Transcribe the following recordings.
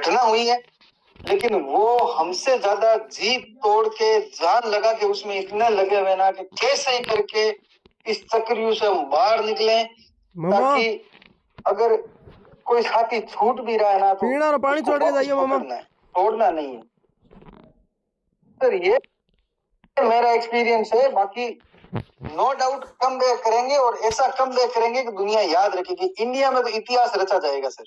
घटना हुई है, लेकिन वो हमसे ज्यादा जी तोड़ के जान लगा के उसमें इतने लगे हुए ना कि कैसे ही करके इस चक्रव्यूह से हम बाहर निकले, ताकि अगर कोई साथी छूट भी रहा है ना तो पीना और पानी उसको छोड़ के वापस जाइए मामा, पकड़ना है, छोड़ना नहीं है। सर ये मेरा एक्सपीरियंस है। बाकी नो डाउट कम बैक करेंगे और ऐसा कम बैक करेंगे कि दुनिया याद रखेगी। इंडिया में तो इतिहास रचा जाएगा सर।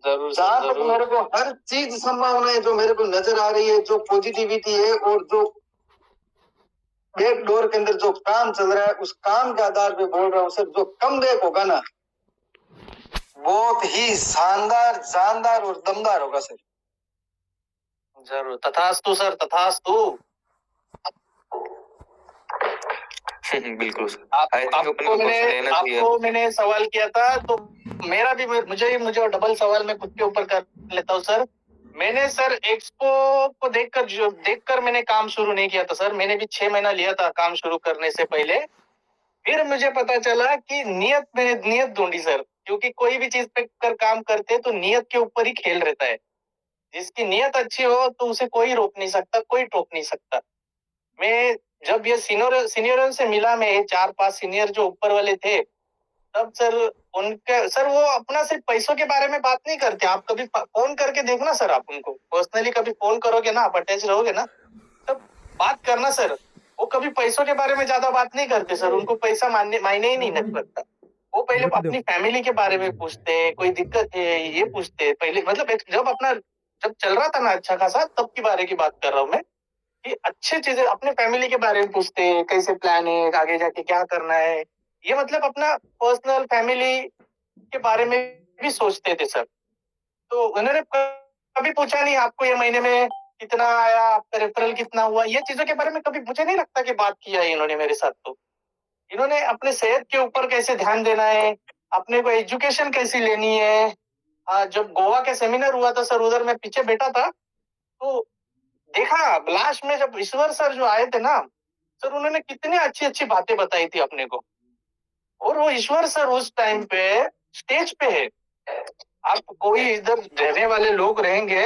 जरूर जहां तक जरूर। मेरे को हर चीज संभावना है जो मेरे को नजर आ रही है, जो पॉजिटिविटी है और जो बैक डोर के अंदर जो काम चल रहा है, उस काम के आधार पे बोल रहा हूँ सर, जो कम बैक होगा ना बहुत ही शानदार, जानदार और दमदार होगा सर। जरूर, तथास्तु सर, तथास्तु। बिल्कुल सर। आपको मैंने सवाल किया था तो मेरा भी मुझे डबल सवाल मैं खुद के ऊपर कर लेता हूँ सर। मैंने सर एक्सपो को देखकर मैंने काम शुरू नहीं किया था सर। मैंने भी 6 महीना लिया था काम शुरू करने से पहले। फिर मुझे पता चला कि मैंने नियत ढूंढी सर, क्योंकि कोई भी चीज पे कर काम करते तो नियत के ऊपर ही खेल रहता है। जिसकी नियत अच्छी हो तो उसे कोई रोक नहीं सकता, कोई टोक नहीं सकता। मैं जब ये सीनियरों से मिला, मैं 4-5 सीनियर जो ऊपर वाले थे, तब सर वो अपना सिर्फ पैसों के बारे में बात नहीं करते। आप कभी फोन करके देखना सर, आप उनको पर्सनली कभी फोन करोगे ना, आप अटैच रहोगे ना, तब बात करना सर। वो कभी पैसों के बारे में ज्यादा बात नहीं करते सर, उनको पैसा मायने ही नहीं रखता। वो पहले अपनी फैमिली के बारे में पूछते, कोई दिक्कत है ये पूछते पहले। मतलब जब चल रहा था ना अच्छा खासा, तब की बारे की बात कर रहा हूँ मैं, कि अच्छी चीजें अपने फैमिली के बारे में पूछते, कैसे प्लान है, आगे जाके क्या करना है, ये मतलब अपना पर्सनल फैमिली के बारे में भी सोचते थे सर। तो उन्होंने कभी पूछा नहीं आपको ये महीने में कितना आया, आपका रेफरल कितना हुआ, ये चीजों के बारे में कभी मुझे नहीं लगता कि बात किया है इन्होंने मेरे साथ। तो इन्होंने अपने सेहत के ऊपर कैसे ध्यान देना है, अपने को एजुकेशन कैसी लेनी है। जब गोवा के सेमिनार हुआ था सर, उधर मैं पीछे बैठा था, तो देखा लास्ट में जब ईश्वर सर जो आए थे ना सर, उन्होंने कितनी अच्छी अच्छी बातें बताई थी अपने को। और वो ईश्वर सर उस टाइम पे स्टेज पे है। आप कोई इधर रहने वाले लोग रहेंगे,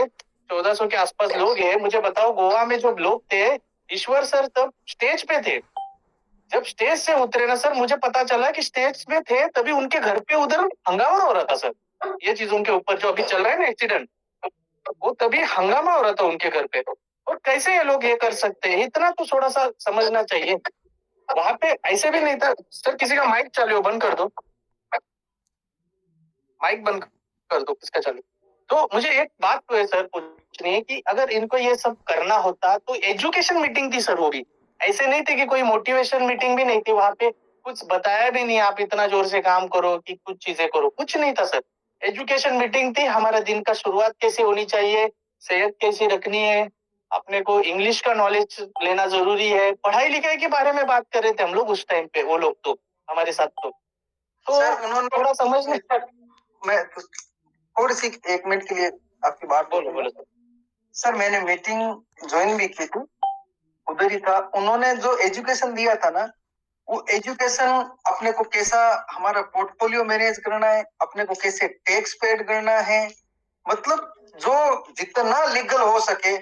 1400 के आसपास लोग हैं, मुझे बताओ गोवा में जो लोग थे, ईश्वर सर तब स्टेज पे थे। जब स्टेज से उतरे ना सर, मुझे पता चला कि स्टेज पे थे तभी उनके घर पे उधर हंगामा हो रहा था सर। ये चीजों के ऊपर जो अभी चल रहा है ना एक्सीडेंट, वो तभी हंगामा हो रहा था उनके घर पे। और कैसे ये लोग ये कर सकते हैं, इतना तो थोड़ा सा समझना चाहिए। वहां पे ऐसे भी नहीं था सर। किसी का माइक चालू हो, बंद कर दो, माइक बंद कर दो किसका चालू। तो मुझे एक बात तो है सर पूछनी है कि अगर इनको ये सब करना होता तो एजुकेशन मीटिंग थी सर, वो भी ऐसे नहीं थे कि कोई मोटिवेशन मीटिंग भी नहीं थी। वहां पे कुछ बताया भी नहीं, आप इतना जोर से काम करो कि कुछ चीजें करो, कुछ नहीं था सर। एजुकेशन मीटिंग थी, हमारा दिन का शुरुआत कैसे होनी चाहिए, सेहत कैसी रखनी है, अपने को इंग्लिश का नॉलेज लेना जरूरी है, पढ़ाई लिखाई के बारे में बात कर रहे थे हम लोग उस टाइम पे, वो लोग तो हमारे साथ। तो उन्होंने थोड़ा समझने, मैं थोड़ी सी 1 मिनट के लिए आपकी बात बोलो सर। मैंने मीटिंग ज्वाइन भी की थी, उधर ही था। उन्होंने जो एजुकेशन दिया था ना, वो एजुकेशन अपने को कैसा हमारा पोर्टफोलियो मैनेज करना है, अपने को कैसे टैक्स पेड करना है, मतलब जो जितना लीगल हो सके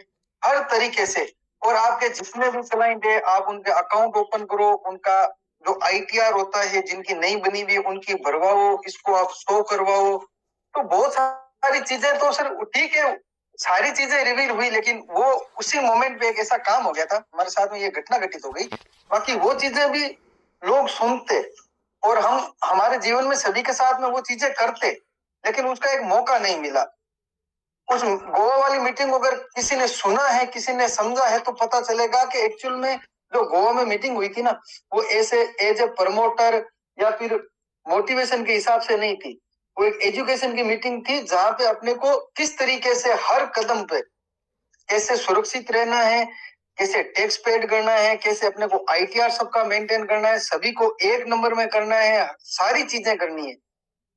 हर तरीके से। और आपके जितने भी क्लाइंट है, आप उनके अकाउंट ओपन करो, उनका जो ITR होता है जिनकी नहीं बनी हुई उनकी भरवाओ, इसको आप शो करवाओ। तो बहुत सारी चीजें तो सर ठीक है, सारी चीजें रिवील हुई, लेकिन वो उसी मोमेंट पे एक ऐसा काम हो गया था हमारे साथ में, ये घटना घटित हो गई। बाकी वो चीजें भी लोग सुनते और हम हमारे जीवन में सभी के साथ में वो चीजें करते, लेकिन उसका एक मौका नहीं मिला। उस गोवा वाली मीटिंग अगर किसी ने सुना है, किसी ने समझा है, तो पता चलेगा कि एक्चुअल में जो गोवा में मीटिंग हुई थी ना, वो ऐसे एज ए प्रमोटर या फिर मोटिवेशन के हिसाब से नहीं थी। वो एक एजुकेशन की मीटिंग थी, जहां पे अपने को किस तरीके से हर कदम पे कैसे सुरक्षित रहना है, कैसे टैक्स पेड करना है, कैसे अपने को ITR सबका मेंटेन करना है, सभी को एक नंबर में करना है, सारी चीजें करनी है।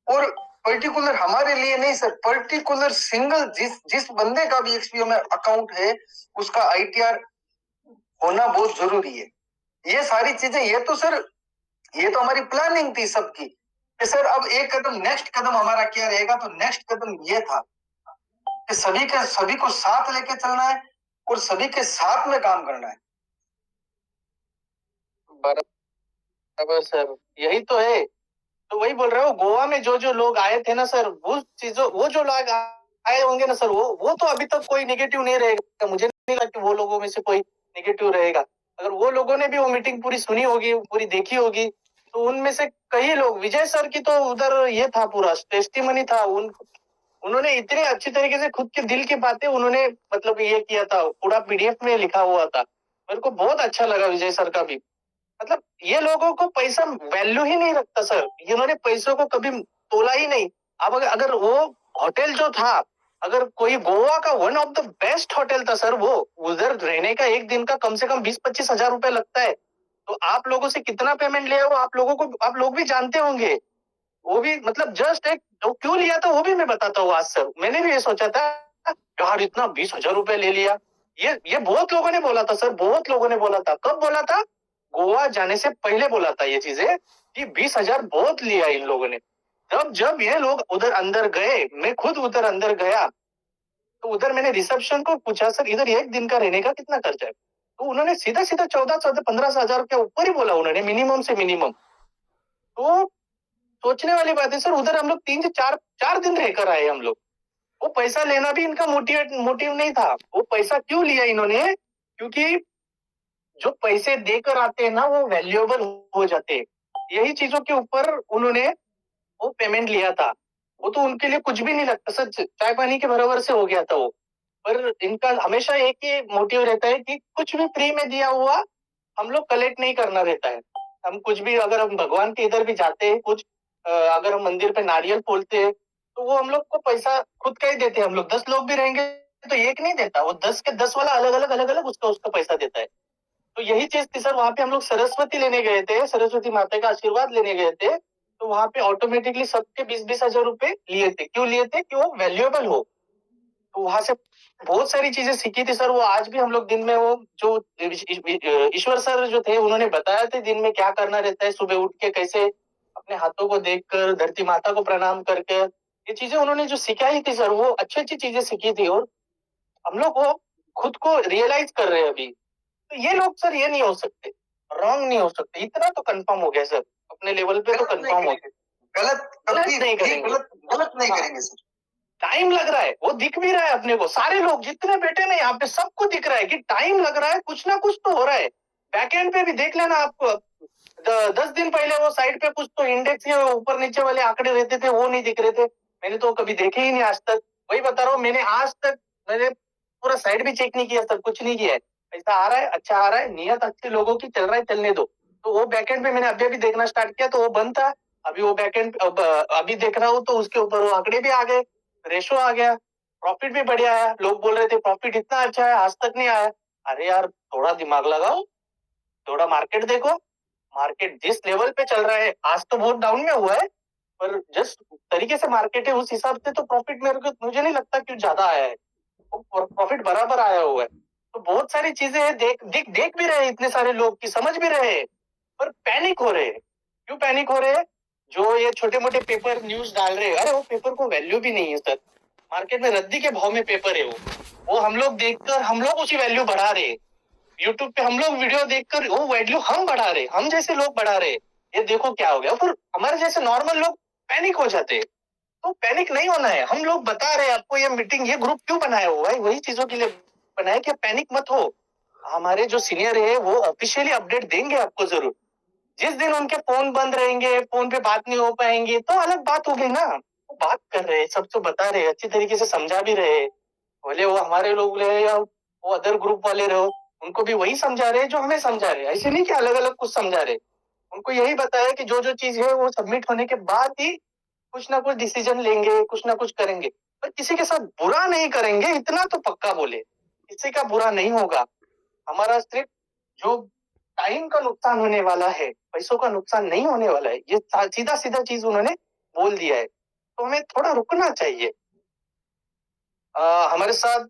और पर्टिकुलर हमारे लिए नहीं सर, पर्टिकुलर सिंगल जिस बंदे का भी XPO में अकाउंट है, उसका ITR होना बहुत जरूरी है। ये सारी चीजें, ये तो सर ये तो हमारी प्लानिंग थी सबकी। कि सर अब एक कदम नेक्स्ट कदम हमारा क्या रहेगा, तो नेक्स्ट कदम ये था कि सभी को साथ लेके चलना है और सभी के साथ में काम करना है। बराबर सर, यही तो है। तो वही बोल रहा हूँ, गोवा में जो जो लोग आए थे ना सर, वो जो लोग आए होंगे ना सर, वो तो अभी तक कोई नेगेटिव नहीं रहेगा। मुझे नहीं लगता वो लोगों में से कोई नेगेटिव रहेगा। अगर वो लोगों ने भी वो मीटिंग पूरी सुनी होगी, पूरी देखी होगी, तो उनमें से कई लोग, विजय सर की तो उधर ये था, पूरा टेस्टिमनी था। उन्होंने इतने अच्छी तरीके से खुद के दिल की बातें उन्होंने मतलब ये किया था, पूरा पीडीएफ में लिखा हुआ था। मेरे को बहुत अच्छा लगा विजय सर का भी। मतलब ये लोगों को पैसा वैल्यू ही नहीं रखता सर, इन्होंने पैसों को कभी तोला ही नहीं। अब अगर वो होटल जो था, अगर कोई गोवा का one of the best hotel था सर, वो उधर रहने का एक दिन का कम से कम 20-25 हजार रुपए लगता है। तो आप लोगों से कितना पेमेंट लिया वो आप लोग भी जानते होंगे। वो भी मतलब जस्ट एक, तो क्यों लिया था वो भी मैं बताता हूँ आज सर। मैंने भी ये सोचा था यार, इतना 20,000 रुपए ले लिया। ये बहुत लोगों ने बोला था सर, बहुत लोगों ने बोला था। कब बोला था? गोवा जाने से पहले बोला था ये चीजें, कि 20,000 बहुत लिया इन लोगों ने। तब जब ये लोग उधर अंदर गए, मैं खुद उधर अंदर गया, तो उधर मैंने रिसेप्शन को पूछा, सर इधर एक दिन का रहने का कितना खर्चा है? तो उन्होंने सीधा सीधा 14-15 हजार के ऊपर ही बोला उन्होंने, मिनिमम से मिनिमम। तो सोचने वाली बात है सर, उधर हम लोग 3 से 4 दिन रहकर आए हम लोग। वो पैसा लेना भी इनका मोटिव नहीं था। वो पैसा क्यों लिया इन्होंने? क्योंकि जो पैसे देकर आते हैं ना, वो वैल्यूएबल हो जाते हैं। यही चीजों के ऊपर उन्होंने वो पेमेंट लिया था। वो तो उनके लिए कुछ भी नहीं लगता सर, चाय पानी के बराबर से हो गया था वो। पर इनका हमेशा एक ही मोटिव रहता है कि कुछ भी फ्री में दिया हुआ हम लोग कलेक्ट नहीं करना रहता है। हम कुछ भी, अगर हम भगवान के इधर भी जाते हैं, कुछ अगर हम मंदिर पे नारियल फोड़ते हैं, तो वो हम लोग को पैसा खुद का ही देते हैं। हम लोग 10 लोग भी रहेंगे तो एक नहीं देता, वो 10 के 10 वाला अलग अलग उसका उसका पैसा देता है। तो यही चीज थी सर, वहां पे हम लोग सरस्वती लेने गए थे, सरस्वती माता का आशीर्वाद लेने गए थे। तो वहां पे ऑटोमेटिकली सबके 20-20 हजार रुपए लिए थे। क्यों लिए थे? कि वो वैल्यूएबल हो। तो वहां से बहुत सारी चीजें सीखी थी सर। वो आज भी हम लोग दिन में, वो जो ईश्वर सर जो थे, उन्होंने बताया थे दिन में क्या करना रहता है, सुबह उठ के कैसे अपने हाथों को देखकर धरती माता को प्रणाम करके, ये चीजें उन्होंने जो सिखाई थी सर, वो अच्छी अच्छी चीजें सीखी थी। और हम लोग वो खुद को रियलाइज कर रहे हैं अभी। तो ये लोग सर ये नहीं हो सकते, रॉन्ग नहीं हो सकते, इतना तो कंफर्म हो गया सर, अपने लेवल पे तो कंफर्म हो गया। गलत नहीं करेंगे, गलत नहीं करेंगे सर। टाइम लग रहा है, वो दिख भी रहा है अपने को। सारे लोग जितने बैठे ना यहाँ पे, सबको दिख रहा है कि टाइम लग रहा है, कुछ ना कुछ तो हो रहा है। बैकएंड पे भी देख लेना आपको, 10 दिन पहले वो साइड पे कुछ तो इंडेक्स के ऊपर नीचे वाले आंकड़े रहते थे, वो नहीं दिख रहे थे। मैंने तो कभी देखे ही नहीं आज तक। वही बता रहा हूँ, मैंने आज तक मैंने पूरा साइड भी चेक नहीं किया, सब कुछ नहीं किया है। पैसा आ रहा है, अच्छा आ रहा है, नियत अच्छी लोगों की चल रहा है, चलने दो। तो वो बैकएंड पे मैंने अभी अभी देखना स्टार्ट किया, तो वो बंद था। अभी वो बैकएंड अभी देख रहा हूँ, तो उसके ऊपर वो आंकड़े भी आ गए, रेशो आ गया, प्रॉफिट भी बढ़िया आया। लोग बोल रहे थे प्रॉफिट इतना अच्छा है, आज तक नहीं आया। अरे यार, थोड़ा दिमाग लगाओ, थोड़ा मार्केट देखो। मार्केट जिस लेवल पे चल रहा है, आज तो बहुत डाउन में हुआ है, पर जिस तरीके से मार्केट है उस हिसाब से तो प्रॉफिट मुझे नहीं लगता कि ज्यादा आया है। प्रॉफिट बराबर आया हुआ है। तो बहुत सारी चीजें हैं, देख भी रहे हैं इतने सारे लोग की, समझ भी रहे हैं, पर पैनिक हो रहे हैं। क्यों पैनिक हो रहे हैं? जो ये छोटे मोटे पेपर न्यूज डाल रहे हैं, अरे वो पेपर को वैल्यू भी नहीं है सर। मार्केट में रद्दी के भाव में पेपर है वो हम लोग देखकर हम लोग उसकी वैल्यू बढ़ा रहे हैं। यूट्यूब पे हम लोग वीडियो देखकर वो वैल्यू हम बढ़ा रहे, हम जैसे लोग बढ़ा रहे। ये देखो क्या हो गया। फिर हमारे जैसे नॉर्मल लोग पैनिक हो जाते। तो पैनिक नहीं होना है। हम लोग बता रहे हैं आपको, ये मीटिंग, ये ग्रुप क्यों बनाया हुआ है, वही चीजों के लिए बनाया कि पैनिक मत हो। हमारे जो सीनियर है वो ऑफिशियली अपडेट देंगे आपको जरूर। जिस दिन उनके फोन बंद रहेंगे, फोन पे बात नहीं हो पाएंगी, तो अलग बात होगी ना। वो बात कर रहे हैं, सबको बता रहे हैं, अच्छी तरीके से समझा भी रहे हैं। बोले वो हमारे लोग रहे या वो अदर ग्रुप वाले रहो, उनको भी वही समझा रहे जो हमें समझा रहे। ऐसे नहीं कि अलग अलग कुछ समझा रहे। उनको यही बताया कि जो जो चीज है वो सबमिट होने के बाद ही कुछ ना कुछ डिसीजन लेंगे, कुछ ना कुछ करेंगे। पर किसी के साथ बुरा नहीं करेंगे, इतना तो पक्का बोले। किसी का बुरा नहीं होगा। हमारा सिर्फ जो टाइम का नुकसान होने वाला है, पैसों का नुकसान नहीं होने वाला है। ये सीधा सीधा चीज उन्होंने बोल दिया है। तो हमें थोड़ा रुकना चाहिए। हमारे साथ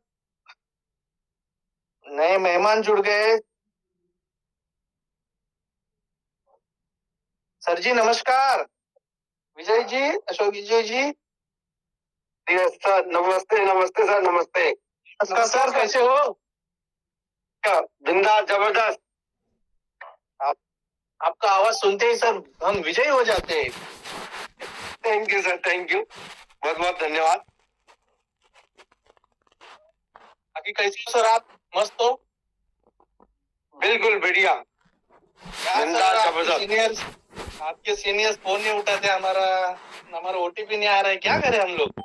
नए मेहमान जुड़ गए। सर जी नमस्कार। विजय जी, अशोक विजय जी। यस सर, नमस्ते नमस्ते सर, नमस्ते। नमस्कार सर, कैसे हो? बिंदास, जबरदस्त। आपका आवाज सुनते ही सर हम विजयी हो जाते हैं। Thank you sir, thank you, बहुत बहुत धन्यवाद। बाकी कैसे हो सर आप? मस्त हो? बिल्कुल बढ़िया, बिंदास, जबरदस्त। आपके सीनियर्स फोन नहीं उठाते, हमारा ओटीपी नहीं आ रहा है, क्या करें हम लोग?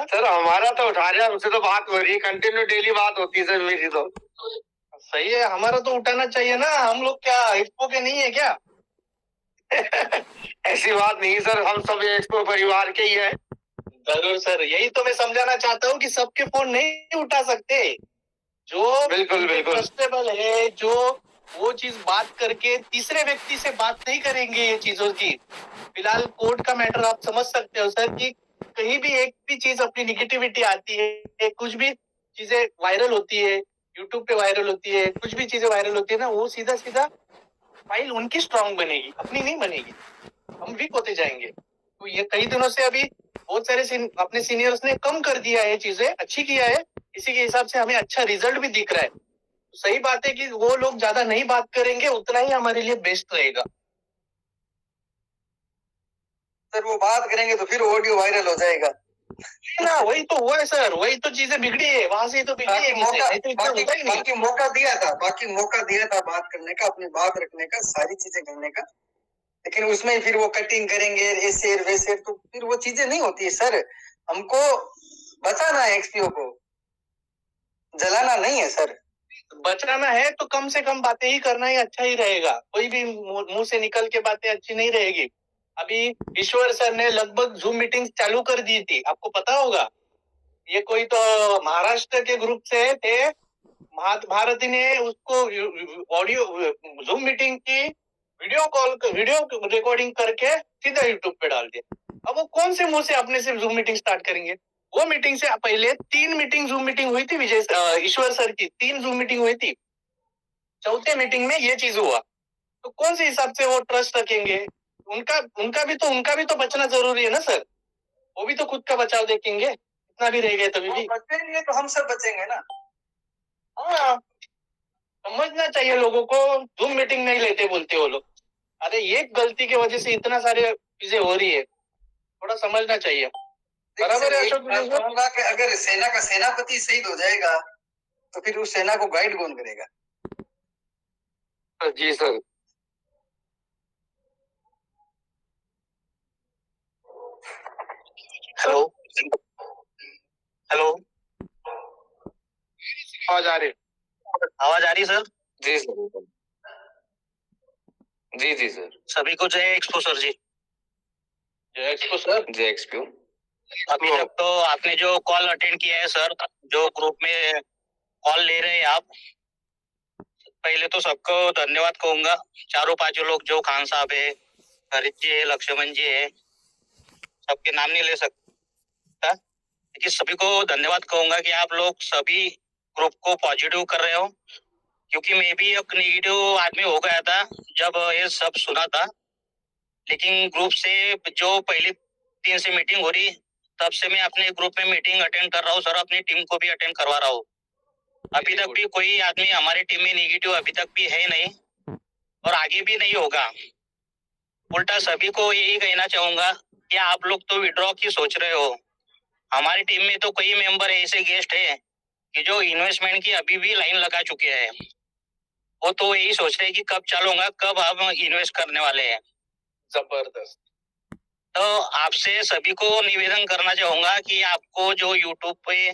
सर हमारा तो उठा रहे हैं, हमसे तो बात हो रही है, कंटिन्यू डेली बात होती है सर मेरी तो। सही है, हमारा तो उठाना चाहिए ना, हम लोग क्या एक्सपो के नहीं है क्या? ऐसी बात नहीं सर, हम सब एक्सपो परिवार के ही है। जरूर सर, यही तो मैं समझाना चाहता हूँ कि सबके फोन नहीं उठा सकते। जो बिल्कुल बिल्कुल ट्रस्टेबल है, जो वो चीज बात करके तीसरे व्यक्ति से बात नहीं करेंगे ये चीजों की। फिलहाल कोर्ट का मैटर आप समझ सकते हो सर कि कहीं भी एक भी चीज अपनी निगेटिविटी आती है, कुछ भी चीजें वायरल होती है, यूट्यूब पे वायरल होती है, कुछ भी चीजें वायरल होती है ना, वो सीधा सीधा फाइल उनकी स्ट्रांग बनेगी, अपनी नहीं बनेगी, हम वीक होते जाएंगे। तो ये कई दिनों से अभी बहुत सारे अपने सीनियर्स ने कम कर दिया है, चीजें अच्छी किया है, इसी के हिसाब से हमें अच्छा रिजल्ट भी दिख रहा है। तो सही बात है कि वो लोग ज्यादा नहीं बात करेंगे, उतना ही हमारे लिए बेस्ट रहेगा। सर वो बात करेंगे तो फिर ऑडियो वायरल हो जाएगा ना, वही तो हुआ है सर, वही तो चीजें बिगड़ी है, वहां से तो बिगड़ी है, बाकी मौका दिया था, बात करने का, अपनी बात रखने का, सारी चीजें करने का, लेकिन उसमें फिर वो कटिंग करेंगे ऐसे वैसे, तो फिर वो चीजें नहीं होती है सर। हमको बचाना है, एक्सपीओ को जलाना नहीं है सर। बचाना है तो कम से कम बातें ही करना ही अच्छा ही रहेगा, कोई भी मुंह से निकल के बातें अच्छी नहीं रहेगी। अभी ईश्वर सर ने लगभग जूम मीटिंग चालू कर दी थी, आपको पता होगा। ये कोई तो महाराष्ट्र के ग्रुप से थे, भारती ने उसको ऑडियो जूम मीटिंग की वीडियो रिकॉर्डिंग करके सीधा यूट्यूब पे डाल दिया। अब वो कौन से मुंह से अपने से जूम मीटिंग स्टार्ट करेंगे? वो मीटिंग से पहले 3 जूम मीटिंग हुई थी ईश्वर सर की, 3 जूम मीटिंग हुई थी, चौथे मीटिंग में ये चीज हुआ। तो कौन से हिसाब से वो ट्रस्ट रखेंगे? उनका भी तो बचना जरूरी है ना सर, वो भी तो खुद का बचाव देखेंगे, इतना भी रह गए तभी भी। बचेंगे तो हम सब बचेंगे ना। हाँ, समझना चाहिए लोगों को, जूम मीटिंग नहीं लेते बोलते वो लोग। अरे ये गलती की वजह से इतना सारे चीजें हो रही है, थोड़ा समझना चाहिए। बराबर है अशोक? कहूंगा कि अगर सेना का सेनापति शहीद हो जाएगा तो फिर उस सेना को गाइड कौन करेगा? जी सर। हेलो हेलो, आवाज आ रही? आवाज आ रही सर? जी सर, जी जी सर। सभी को जय एक्सपो सर जी। जय एक्सपो सर। जय एक्सपो। अभी तक तो आपने जो कॉल अटेंड किया है सर, जो ग्रुप में कॉल ले रहे हैं आप, पहले तो सबको धन्यवाद कहूंगा। चारों पांचों लोग, जो खान साहब है, हरीश जी है, लक्ष्मण जी है, सबके नाम नहीं ले सकता, लेकिन सभी को धन्यवाद कहूंगा कि आप लोग सभी ग्रुप को पॉजिटिव कर रहे हो। क्योंकि मैं भी एक नेगेटिव आदमी हो गया था जब ये सब सुना था, लेकिन ग्रुप से जो पहली 3 से मीटिंग हो रही, तब से मैं अपने ग्रुप में मीटिंग अटेंड कर रहा हूँ सर, अपनी टीम को भी अटेंड करवा रहा हूँ। अभी तक भी कोई आदमी हमारी टीम में नेगेटिव अभी तक भी है नहीं, और आगे भी नहीं होगा। उल्टा सभी को यही कहना चाहूंगा कि आप लोग तो विड्रॉ की सोच रहे हो, हमारी टीम में तो कई मेंबर ऐसे गेस्ट है कि जो इन्वेस्टमेंट की अभी भी लाइन लगा चुके हैं। वो तो यही सोच रहे हैं कि कब चलूंगा, कब हम इन्वेस्ट करने वाले हैं। जबरदस्त। तो आपसे सभी को निवेदन करना चाहूंगा कि आपको जो यूट्यूब पे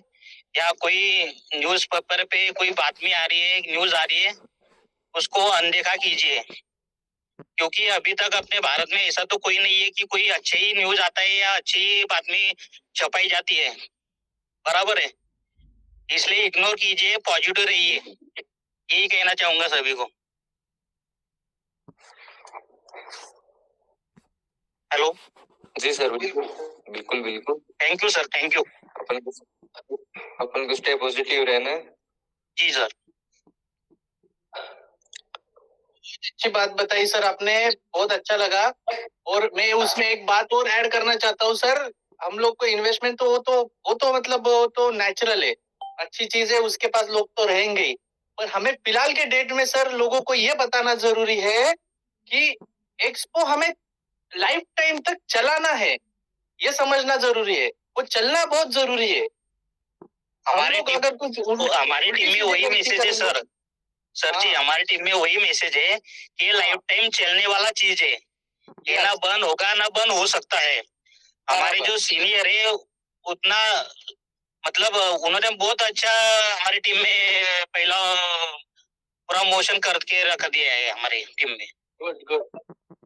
या कोई न्यूज़पेपर पे कोई बातमी आ रही है, न्यूज आ रही है, उसको अनदेखा कीजिए। क्योंकि अभी तक अपने भारत में ऐसा तो कोई नहीं है कि कोई अच्छी ही न्यूज आता है या अच्छी बातमी छपाई जाती है, बराबर है। इसलिए इग्नोर कीजिए, पॉजिटिव रहिए, यही कहना चाहूंगा सभी को। हेलो। जी सर, बिल्कुल बिल्कुल बिल्कुल। Thank you sir, thank you. अपन को स्टे पॉजिटिव रहना है। जी सर। अच्छी बात बताई सर आपने, बहुत अच्छा लगा। और मैं उसमें एक बात और ऐड करना चाहता हूँ सर। हम लोग को इन्वेस्टमेंट तो वो तो मतलब वो तो नेचुरल है, अच्छी चीज है, उसके पास लोग तो रहेंगे ही। पर हमें फिलहाल के डेट में सर लोगों को ये बताना जरूरी है कि एक्सपो हमें लाइफ टाइम तक चलाना है, ये समझना जरूरी है। वो चलना बहुत जरूरी है। हमारी लोग अगर कुछ हमारी टीम में वही मैसेज है सर। सर जी, हाँ। हमारी टीम में वही मैसेज है कि ये लाइफ टाइम चलने वाला चीज है, ये ना बंद होगा ना बंद हो सकता है। हमारे जो सीनियर है उतना मतलब उन्होंने बहुत अच्छा हमारी टीम में पहला प्रमोशन करके रख दिया है हमारी टीम में। गुड गुड,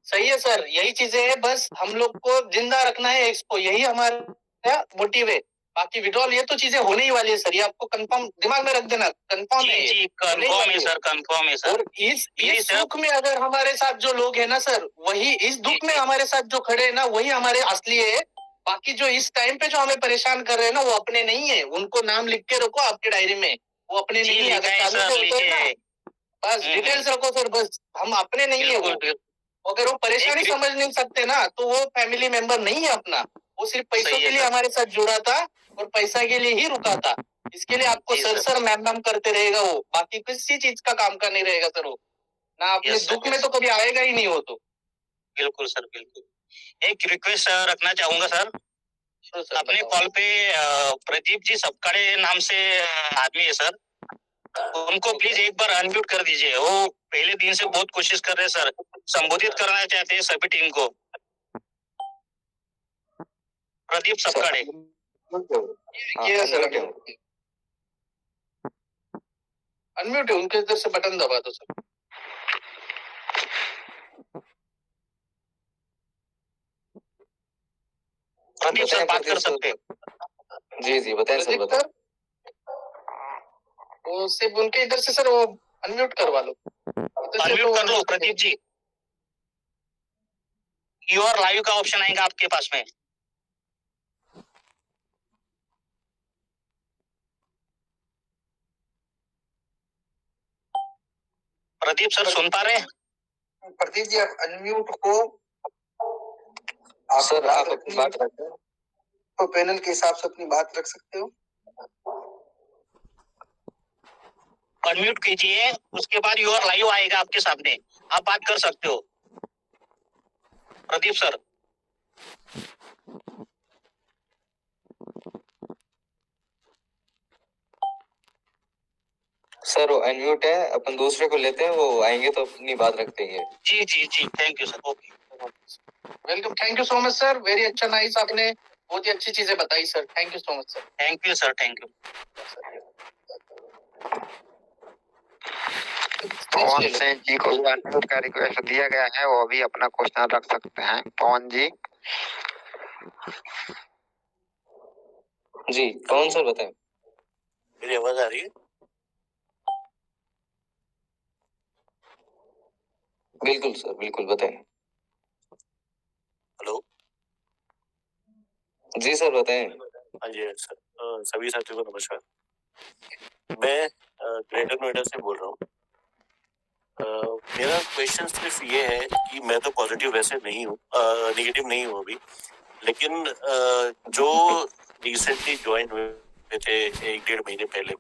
सही है सर, यही चीजें है, बस हम लोग को जिंदा रखना है एक्सपो, यही हमारा मोटिव है। बाकी विड्रॉल ये तो चीजें होने ही वाली है सर, ये आपको कंफर्म दिमाग में रख देना, कंफर्म है। जी कंफर्म है सर, कंफर्म है सर। और इस दुख में अगर हमारे साथ जो लोग हैं ना सर, वही इस दुख में हमारे साथ जो खड़े हैं ना, वही हमारे असली है। बाकी जो इस टाइम पे जो हमें परेशान कर रहे हैं ना, वो अपने नहीं है। उनको नाम लिख के रखो आपके डायरी में, वो अपने नहीं है। अगर चालू से होते हैं ना, बस डिटेल्स रखो सर, बस हम अपने नहीं है वो। अगर वो परेशानी समझ नहीं सकते ना, तो वो फैमिली मेंबर नहीं है अपना। वो सिर्फ पैसों के लिए हमारे साथ जुड़ा था और पैसा के लिए ही रुका था। इसके लिए आपको सर मैम मैम करते रहेगा वो, बाकी किसी चीज का काम का नहीं रहेगा सर वो। ना अपने दुख में तो कभी आएगा ही नहीं वो तो। बिल्कुल सर, बिल्कुल। एक रिक्वेस्ट रखना चाहूंगा सर। अपने कॉल पे प्रदीप जी सबकड़े नाम से आदमी है सर, उनको प्लीज एक बार अनम्यूट कर दीजिए। वो पहले दिन से बहुत कोशिश कर रहे हैं सर, संबोधित करना चाहते हैं सभी टीम को। प्रदीप सबकड़े। ये सर अनम्यूट है, उनके इधर से बटन दबा दो सर। प्रदीप सर बात कर सकते हैं? जी जी बताएं सर, बताएं। वो सिर्फ उनके इधर से सर वो अनम्यूट करवा लो, अनम्यूट कर लो प्रदीप जी। योर लाइव का ऑप्शन आएगा आपके पास में। प्रदीप सर सुन पा रहे हैं? प्रदीप जी आप अनम्यूट को सर आप अपनी बात रखें, तो पैनल के हिसाब से अपनी बात रख सकते हो। अनम्यूट कीजिए, उसके बाद योर लाइव आएगा आपके सामने, आप बात कर सकते हो प्रदीप सर। सर वो अनम्यूट है, अपन दूसरे को लेते हैं, वो आएंगे तो अपनी बात रखते हैं। जी जी जी, thank you sir. Okay, welcome, thank you so much sir, very अच्छा, नाइस, आपने बहुत ही अच्छी चीजें बताई sir, thank you so much sir. Thank you sir, thank you. Pawan Singh ji को अनम्यूट का रिक्वेस्ट दिया गया है, वो भी अपना क्वेश्चन रख सकते हैं। पवन जी। जी कौन सर बताएं? मेरी आवाज आ रही है? बिल्कुल सर, बिल्कुल बताएं। हेलो जी सर बताएं। हाँ जी सर, सभी साथियों को नमस्कार। मैं ग्रेटर नोएडा से बोल रहा हूँ। मेरा क्वेश्चन सिर्फ ये है कि मैं तो पॉजिटिव वैसे नहीं हूँ, नेगेटिव नहीं हूँ अभी, लेकिन जो रिसेंटली ज्वाइन हुए थे 1-1.5 महीने पहले,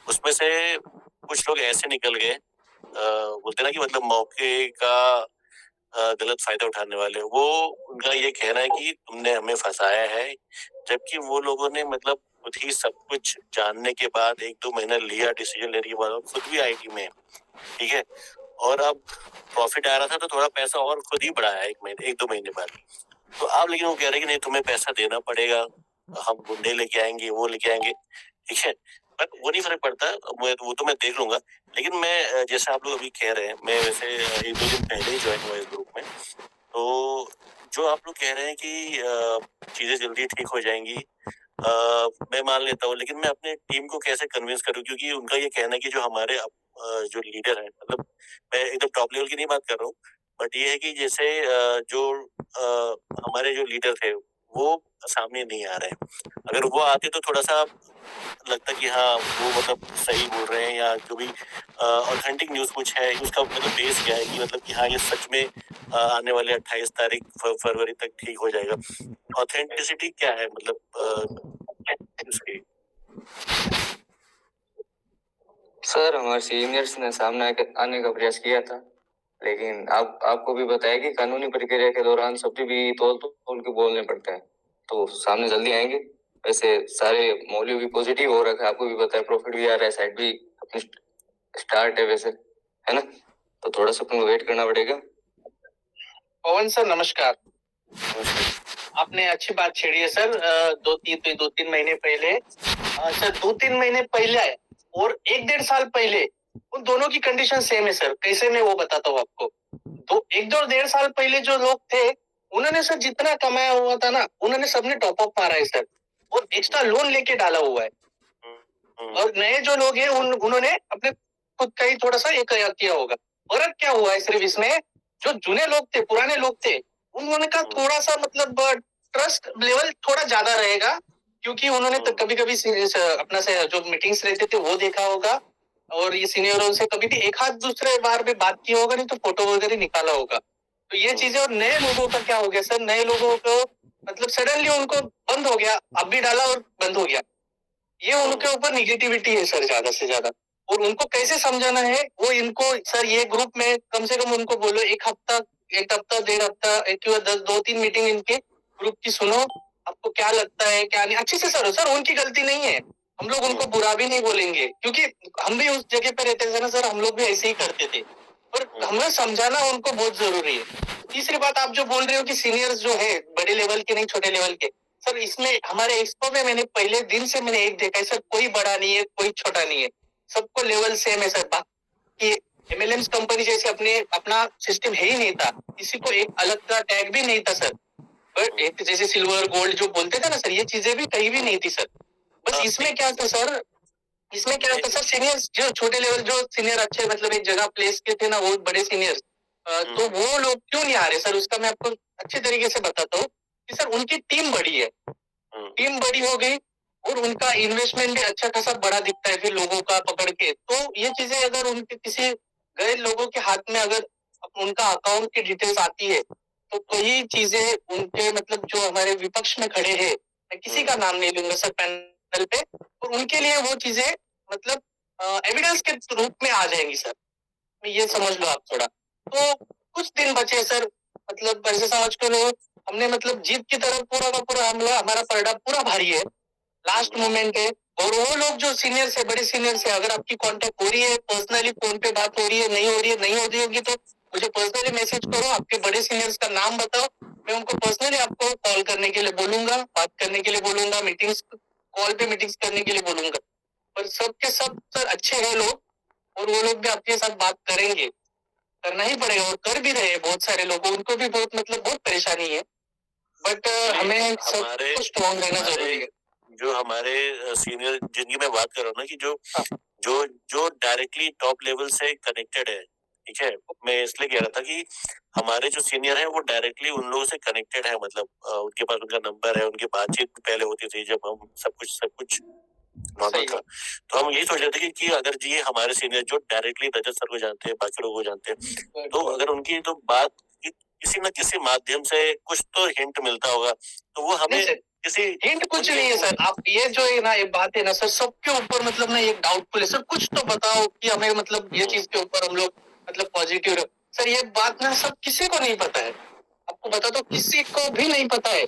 उसमें से कुछ लोग ऐसे निकल गए, बोलते ना कि मतलब मौके का गलत फायदा उठाने वाले। वो उनका ये कहना है कि तुमने हमें फंसाया है, जबकि वो लोगों ने मतलब खुद ही सब कुछ जानने के बाद 1-2 महीना लिया, डिसीजन लेने के बाद खुद भी आईटी में, ठीक है, और अब प्रॉफिट आ रहा था तो थोड़ा पैसा और खुद ही बढ़ाया 1-2 महीने बाद। तो आप, लेकिन वो कह रहे हैं कि नहीं तुम्हें पैसा देना पड़ेगा, हम गुंडे लेके आएंगे, वो लेके आएंगे, ठीक है, पर वो नहीं फर्क पड़ता, वो तो मैं देख लूंगा। लेकिन मैं जैसे आप लोग अभी कह रहे हैं, मैं वैसे 1-2 दिन पहले ही ज्वाइन हुआ इस ग्रुप में, तो जो आप लोग कह रहे हैं कि चीजें जल्दी ठीक हो जाएंगी, मैं मान लेता हूँ, लेकिन मैं अपने टीम को कैसे कन्विंस करूँ? क्योंकि उनका ये कहना है कि जो हमारे जो लीडर है, मतलब मैं एकदम टॉप लेवल की नहीं बात कर रहा हूँ, बट ये है कि जैसे जो हमारे जो लीडर थे वो सामने नहीं आ रहे हैं। अगर वो आते तो थोड़ा सा लगता कि हाँ वो मतलब सही बोल रहे हैं, या जो भी ऑथेंटिक न्यूज़ कुछ है उसका मतलब बेस क्या है कि मतलब कि हाँ ये सच में आने वाले 28 तारीख फरवरी तक ठीक हो जाएगा। ऑथेंटिसिटी क्या है मतलब उसकी? सर हमारे सीनियर्स ने सामने आने का प्रयास किया था, लेकिन आपको भी बताया कि कानूनी प्रक्रिया के दौरान सभी भी तोल के बोलने पड़ते हैं, तो सामने जल्दी आएंगे। वैसे सारे मौल्य भी पॉजिटिव हो रखा है, आपको भी पता है, प्रॉफिट भी आ रहा है, साइड भी अपनी स्टार्ट है वैसे, है ना? तो थोड़ा सा अपन को वेट करना पड़ेगा। पवन सर नमस्कार। आपने अच्छी बात छेड़ी है सर। दो तीन महीने पहले सर 2-3 महीने पहले और 1-1.5 साल पहले उन दोनों की कंडीशन सेम है सर। कैसे मैं वो बताता हूँ आपको। 1-1.5 साल पहले जो लोग थे उन्होंने सर जितना कमाया हुआ था ना, उन्होंने सबने टॉप अप मारा है सर, और एक्स्ट्रा लोन लेके डाला हुआ है। और नए जो लोग हैं उन्होंने अपने खुद का ही थोड़ा सा एक किया होगा। फर्क क्या हुआ है सिर्फ इसमें, जो जुने लोग थे, पुराने लोग थे, उन्होंने का थोड़ा सा मतलब ट्रस्ट लेवल थोड़ा ज्यादा रहेगा, क्योंकि उन्होंने तो कभी कभी अपना से जो मीटिंग्स रहते थे वो देखा होगा, और ये सीनियरों से कभी भी एक हाथ दूसरे बार भी बात की होगा, नहीं तो फोटो वगैरह निकाला होगा। तो ये चीजें। और नए लोगों का क्या हो गया सर, नए लोगों को मतलब सडनली उनको बंद हो गया, अब भी डाला और बंद हो गया। ये उनके ऊपर निगेटिविटी है सर ज्यादा से ज्यादा। और उनको कैसे समझाना है वो इनको सर, ये ग्रुप में कम से कम उनको बोलो एक हफ्ता 1 हफ्ता 1.5 हफ्ता एक 2-3 मीटिंग इनके ग्रुप की सुनो, आपको क्या लगता है क्या नहीं, अच्छे से सर उनकी गलती नहीं है, हम लोग उनको बुरा भी नहीं बोलेंगे, क्योंकि हम भी उस जगह पे रहते थे ना सर, हम लोग भी ऐसे ही करते थे। और हमें समझाना उनको बहुत जरूरी है। तीसरी बात आप जो बोल रहे हो कि सीनियर्स जो है बड़े लेवल के नहीं छोटे लेवल के, सर इसमें हमारे एक्सपो में मैंने पहले दिन से मैंने एक देखा है सर, कोई बड़ा नहीं है कोई छोटा नहीं है, सबको लेवल सेम है सर। बाकी एमएलएम्स कंपनी जैसे अपना सिस्टम है ही नहीं था, किसी को एक अलग का टैग भी नहीं था सर। बट एक जैसे सिल्वर गोल्ड जो बोलते थे ना सर, ये चीजें भी कहीं भी नहीं थी सर। बस इसमें क्या था सर, सीनियर जो छोटे लेवल जो सीनियर अच्छे मतलब एक जगह प्लेस के थे ना, वो बड़े सीनियर, तो वो लोग क्यों नहीं आ रहे सर, उसका मैं आपको अच्छे तरीके से बताता हूँ कि सर उनकी टीम बड़ी है, टीम बड़ी हो गई, और उनका इन्वेस्टमेंट भी अच्छा खासा बड़ा दिखता है फिर लोगों का पकड़ के। तो ये चीजें अगर उनके किसी गए लोगों के हाथ में अगर उनका अकाउंट की डिटेल्स आती है, तो कई चीजें उनके मतलब जो हमारे विपक्ष में खड़े हैं, मैं किसी का नाम नहीं लूंगा सर पैनल पे, और उनके लिए वो चीजें मतलब एविडेंस के रूप में आ जाएंगी सर। ये समझ लो आप थोड़ा। तो कुछ दिन बचे सर, मतलब ऐसे समझ कर लो, हमने मतलब जीत की तरफ पूरा का पूरा हमारा पलड़ा पूरा भारी है, लास्ट मोमेंट है। और वो लोग जो सीनियर से बड़े सीनियर से अगर आपकी कांटेक्ट हो रही है, पर्सनली फोन पे बात हो रही है, नहीं हो रही होगी तो मुझे पर्सनली मैसेज करो, आपके बड़े सीनियर्स का नाम बताओ, मैं उनको पर्सनली आपको कॉल करने के लिए बोलूंगा, बात करने के लिए बोलूंगा, मीटिंग्स कॉल पे मीटिंग्स करने के लिए बोलूंगा। पर सबके सब सर अच्छे हैं लोग, और वो लोग भी आपके साथ बात करेंगे, करना ही पड़ेगा, और कर भी रहे हैं बहुत सारे लोग, उनको भी बहुत मतलब बहुत परेशानी है। बट हमें सब स्ट्रॉन्ग रहना जरूरी है। जो हमारे सीनियर जिनकी मैं बात कर रहा हूँ ना, कि जो जो डायरेक्टली टॉप लेवल से कनेक्टेड है, ठीक है, मैं इसलिए कह रहा था कि हमारे जो सीनियर है वो डायरेक्टली उन लोगों से कनेक्टेड है, मतलब उनके पास उनका नंबर है, उनकी बातचीत पहले होती थी जब हम सब कुछ नॉर्मल था। तो हम यही सोच रहे थे कि अगर जी हमारे सीनियर जो डायरेक्टली रजत सर को जानते हैं, बाकी लोगों को जानते हैं, तो अगर उनकी तो बात किसी न किसी माध्यम से कुछ तो हिंट मिलता होगा, तो वो हमें किसी हिंट कुछ नहीं है सर। आप ये जो है ना, ये बात है ना सर, सबके ऊपर मतलब ना एक डाउटफुल है सर, कुछ तो बताओ कि हमें मतलब ये चीज के ऊपर हम लोग मतलब पॉजिटिव रहो सर। ये बात ना सब किसी को नहीं पता है, आपको बता दो किसी को भी नहीं पता है।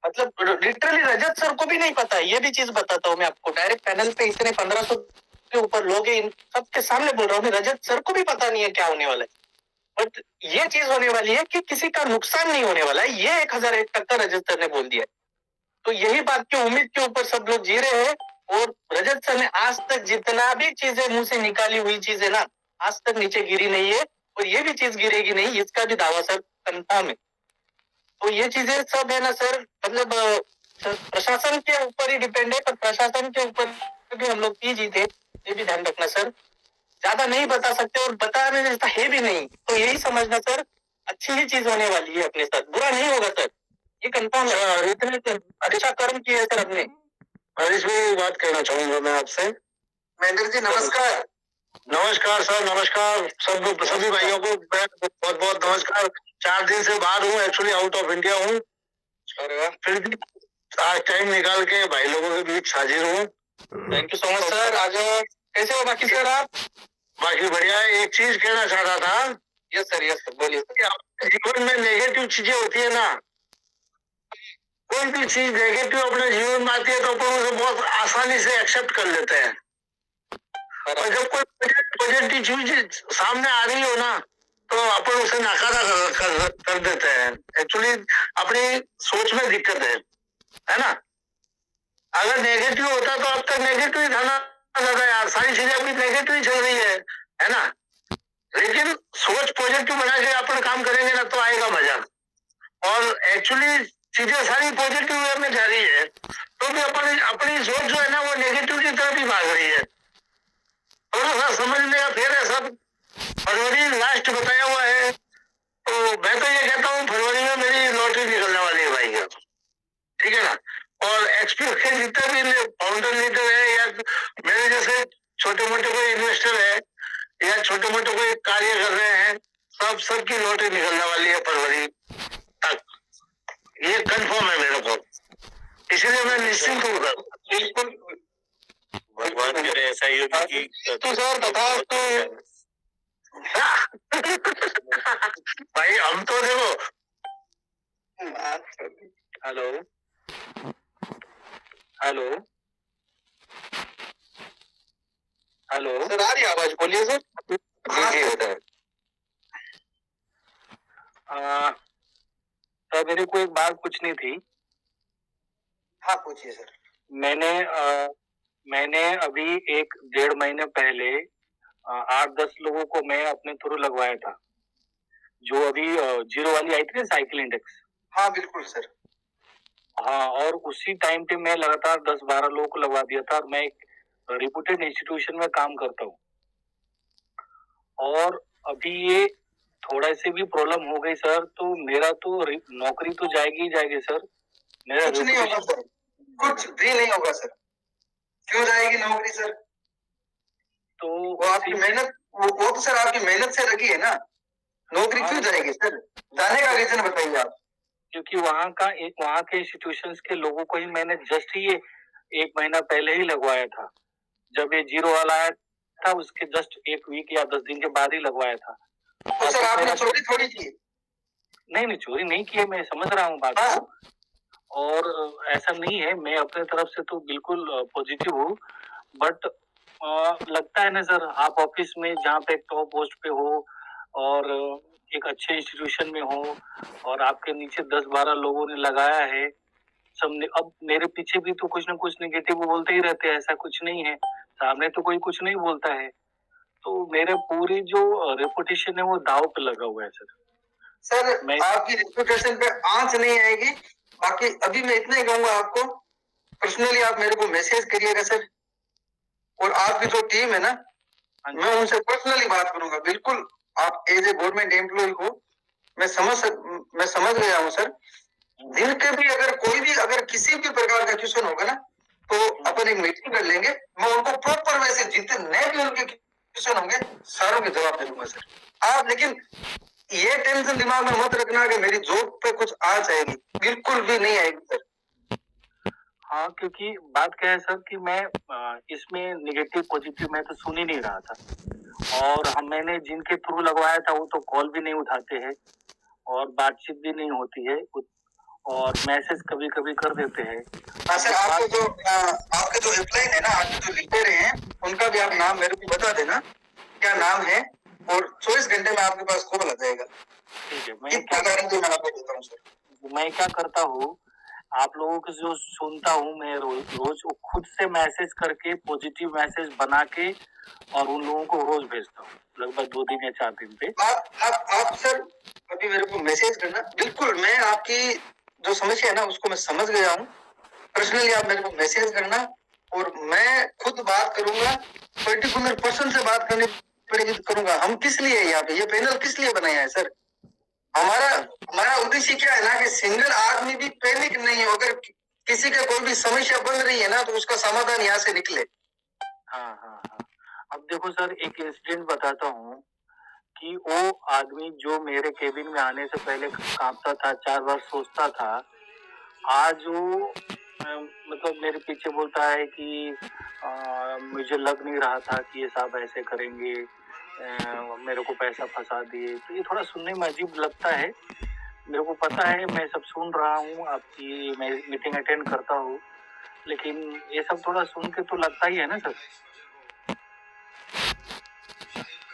मतलब लिटरली रजत सर को भी नहीं पता है, ये भी चीज बताता हूँ मैं आपको। डायरेक्ट पैनल पे इतने 1500 के ऊपर लोग हैं, इन सबके सामने बोल रहा हूँ मैं, रजत सर को भी पता नहीं है क्या होने वाला है। बट ये चीज होने वाली है कि किसी का नुकसान नहीं होने वाला है, ये 1001 टक्का रजत सर ने बोल दिया। तो यही बात की उम्मीद के ऊपर सब लोग जी रहे हैं, और रजत सर ने आज तक जितना भी चीजें मुंह से निकाली हुई चीजें ना, आज तक नीचे गिरी नहीं है, और ये भी चीज गिरेगी नहीं, इसका भी दावा सर कंफर्म है। तो ये चीजें सब है ना सर, मतलब प्रशासन के ऊपर ही डिपेंड है, पर प्रशासन के ऊपर भी हम लोग की जीते, ये भी ध्यान रखना सर। ज्यादा नहीं बता सकते और बताने जैसा है भी नहीं, तो यही समझना सर, अच्छी ही चीज होने वाली है अपने साथ, बुरा नहीं होगा सर, ये कंफर्म है। इतने अच्छा कर्म किए है सर अपने। हरीश भाई बात कहना चाहूंगा मैं आपसे। महेंद्र जी नमस्कार। नमस्कार सर, नमस्कार सभी भाइयों को बहुत बहुत नमस्कार। 4 दिन से बाहर हूँ, एक्चुअली आउट ऑफ इंडिया हूँ, फिर भी आज टाइम निकाल के भाई लोगों के बीच हाजिर हूँ। Thank you so much sir. आज कैसे हो बाकी सर आप? बाकी बढ़िया है। एक चीज कहना चाह रहा था। यस सर बोलिए। जीवन में नेगेटिव चीजें होती है ना, कोई भी चीज नेगेटिव अपने जीवन में आती है तो अपन उसे बहुत आसानी से एक्सेप्ट कर लेते हैं, और जब कोई पॉजिटिव चीज सामने आ रही हो ना तो अपन उसे नकारा कर देते हैं। एक्चुअली अपनी सोच में दिक्कत है ना। अगर नेगेटिव होता तो अब तक नेगेटिव ही था ना यार, सारी चीजें अपनी नेगेटिव ही चल रही है ना। लेकिन सोच पॉजिटिव बना के अपन काम करेंगे ना तो आएगा मजा, और एक्चुअली चीजें सारी पॉजिटिव वे में जा रही है, तो भी अपनी सोच जो है ना वो नेगेटिव की तरफ ही भाग रही है। थोड़ा सा समझने का फेर है सब। फरवरी लास्ट बताया हुआ है, तो मैं तो ये कहता हूँ फरवरी में मेरी लॉटरी निकलने वाली है भाई, ठीक है ना। और एक्सपीरियंस के जितने भी फाउंडर लीडर है या मेरे जैसे छोटे मोटे कोई इन्वेस्टर है या छोटे मोटे कोई कार्य कर रहे हैं, सबकी लॉटरी निकलने वाली है फरवरी तक, ये कंफर्म है मेरे को। इसलिए मैं निश्चिंत हूँ सर। बिल्कुल भगवान करे ऐसा ही हो कि तो सर बता तो भाई हम तो देखो। हेलो हेलो हेलो सर, आ रही आवाज? बोलिए सर। जी बताए। सर मेरे को एक बात पूछनी थी। हाँ पूछिए सर। मैंने अभी 1-1.5 महीने पहले 8-10 लोगों को मैं अपने थ्रू लगवाया था, जो अभी 0 वाली आई थी ना साइकिल इंडेक्स। हाँ बिल्कुल सर। हाँ, और उसी टाइम पे मैं लगातार 10-12 लोगों को लगवा दिया था, और मैं एक रिप्यूटेड इंस्टीट्यूशन में काम करता हूँ। और अभी ये थोड़ा से भी प्रॉब्लम हो गई सर, तो मेरा तो नौकरी तो जाएगी ही जाएगी सर। मेरा कुछ नहीं होगा सर, कुछ भी नहीं होगा सर। क्यों जाएगी नौकरी सर? तो वो आपकी मेहनत, वो तो सर आपकी मेहनत से लगी है ना। नौकरी क्यों जाएगी सर? जाने का रीजन बताइए आप। क्योंकि वहाँ के इंस्टीट्यूशंस के लोगों को ही मैंने जस्ट ही ये 1 महीना पहले ही लगवाया था। जब ये 0 वाला आया था उसके जस्ट 1 वीक या 10 दिन के बाद ही लगवाया था। तो सर आपने चोरी थोड़ी की? नहीं चोरी नहीं की है, मैं समझ रहा हूँ बात को। और ऐसा नहीं है, मैं अपने तरफ से तो बिल्कुल पॉजिटिव हूँ, बट लगता है ना सर, आप ऑफिस में जहाँ पे एक टॉप पोस्ट पे हो और एक अच्छे इंस्टीट्यूशन में हो, और आपके नीचे 10-12 लोगों ने लगाया है, सबने, अब मेरे पीछे भी तो कुछ ना कुछ नेगेटिव बोलते ही रहते हैं, ऐसा कुछ नहीं है, सामने तो कोई कुछ नहीं बोलता है, तो मेरे पूरी जो रेपुटेशन है वो दाव पे लगा हुआ है सर। सर आपकी रेपुटेशन पे आंच नहीं आएगी। बाकी अभी मैं इतना ही कहूंगा आपको, पर्सनली आप मेरे को मैसेज करिएगा सर, और आपकी जो टीम है ना, मैं उनसे पर्सनली बात करूंगा। बिल्कुल आप एज ए गवर्नमेंट एम्प्लॉय को मैं समझ गया हूँ सर। जिनके भी अगर कोई भी अगर किसी भी प्रकार का क्वेश्चन होगा ना, तो अपन एक मीटिंग कर लेंगे, मैं उनको प्रॉपर वैसे जितने भी उनके क्वेश्चन होंगे सारों के जवाब दे दूंगा सर। आप लेकिन ये टेंशन दिमाग में मत रखना कि मेरी जॉब पे कुछ आ जाएगी, बिल्कुल भी नहीं आएगी सर। हाँ, क्योंकि बात क्या है सर कि मैं इसमें निगेटिव पॉजिटिव मैं तो सुन ही नहीं रहा था, और मैंने जिनके थ्रू लगवाया था वो तो कॉल भी नहीं उठाते हैं और बातचीत भी नहीं होती है, और मैसेज कभी कभी कर देते हैं। हाँ सर, आपके जो एम्प्लॉय है ना, आपके जो लीडर हैं, उनका भी आप नाम मेरे को बता देना, क्या नाम है, और 24 घंटे में आपके पास कॉल आ जाएगा। ठीक है, मैं क्या गारंटी मैं आपको देता हूँ सर। मैं क्या करता हूँ आप लोगों को जो सुनता हूँ मैं रोज वो खुद से मैसेज करके पॉजिटिव मैसेज बना के और उन लोगों को रोज भेजता हूँ, लगभग 2 दिन या 4 दिन पे। आप सर अभी मेरे को मैसेज करना, बिल्कुल मैं आपकी जो समस्या है ना उसको मैं समझ गया हूँ। पर्सनली आप मेरे को मैसेज करना और मैं खुद बात करूंगा, पर्टिकुलर पर्सन से बात करनी पड़ेगी तो करूंगा। हम किस लिए यहाँ पे ये पैनल किस लिए बनाया है सर? हमारा उद्देश्य क्या है ना कि सिंगल आदमी भी पैनिक नहीं हो, अगर किसी का कोई भी समस्या बन रही है ना तो उसका समाधान यहाँ से निकले। हाँ। अब देखो सर, एक इंसिडेंट बताता हूँ कि वो आदमी जो मेरे केबिन में आने से पहले कांपता था, 4 बार सोचता था, आज वो मतलब मेरे पीछे बोलता है कि मुझे लग नहीं रहा था कि ये साहब ऐसे करेंगे, मेरे को पैसा फंसा दिए। तो ये थोड़ा सुनने में अजीब लगता है। मेरे को पता है, मैं सब सुन रहा हूँ, आपकी मैं मीटिंग अटेंड करता हूँ, लेकिन ये सब थोड़ा सुन के तो लगता ही है ना सर।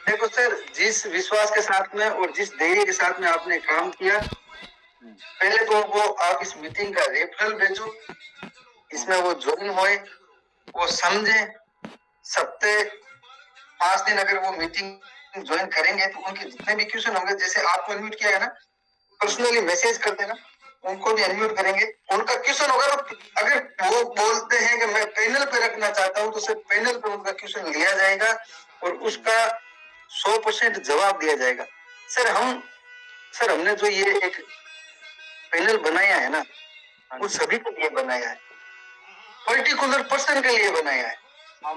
देखो सर, जिस विश्वास के साथ में और जिस धैर्य के साथ में आपने काम किया, पहले तो वो आप इस मीटिंग का रेफरल भेजो, इसमें वो ज्वाइन होए, वो समझे। सप्ताह 5 दिन अगर वो मीटिंग ज्वाइन करेंगे तो उनके जितने भी क्वेश्चन होंगे, जैसे आपको अनम्यूट किया है ना, पर्सनली मैसेज कर देना, उनको भी अनम्यूट करेंगे। उनका क्वेश्चन होगा तो अगर वो बोलते हैं कि मैं पैनल पे रखना चाहता हूँ तो सिर्फ पैनल पे उनका क्वेश्चन लिया जाएगा और उसका 100% जवाब दिया जाएगा। सर हमने जो ये एक पैनल बनाया है ना, वो सभी के लिए बनाया है, पर्टिकुलर पर्सन के लिए बनाया है।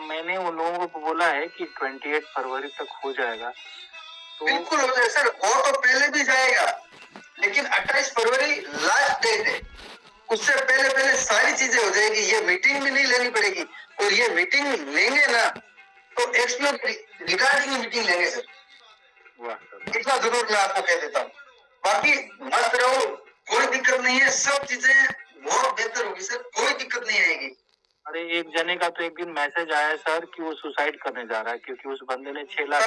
मैंने उन लोगों को बोला है कि 28 फरवरी तक हो जाएगा। तो बिल्कुल हो जाए सर, वो तो पहले भी जाएगा, लेकिन 28 फरवरी लास्ट डेट है। उससे पहले सारी चीजें हो जाएगी। ये मीटिंग भी नहीं लेनी पड़ेगी, और ये मीटिंग लेंगे ना तो एक्सप्लोर रिगार्डिंग मीटिंग लेंगे सर। इतना जरूर मैं आपको कह देता हूँ। बाकी मस्त रहो, कोई दिक्कत नहीं है, सब चीजें बहुत बेहतर होगी सर, कोई दिक्कत नहीं आएगी। अरे एक जने का तो एक दिन मैसेज आया सर कि वो सुसाइड करने जा रहा है क्योंकि उस बंदे ने 6 लाख।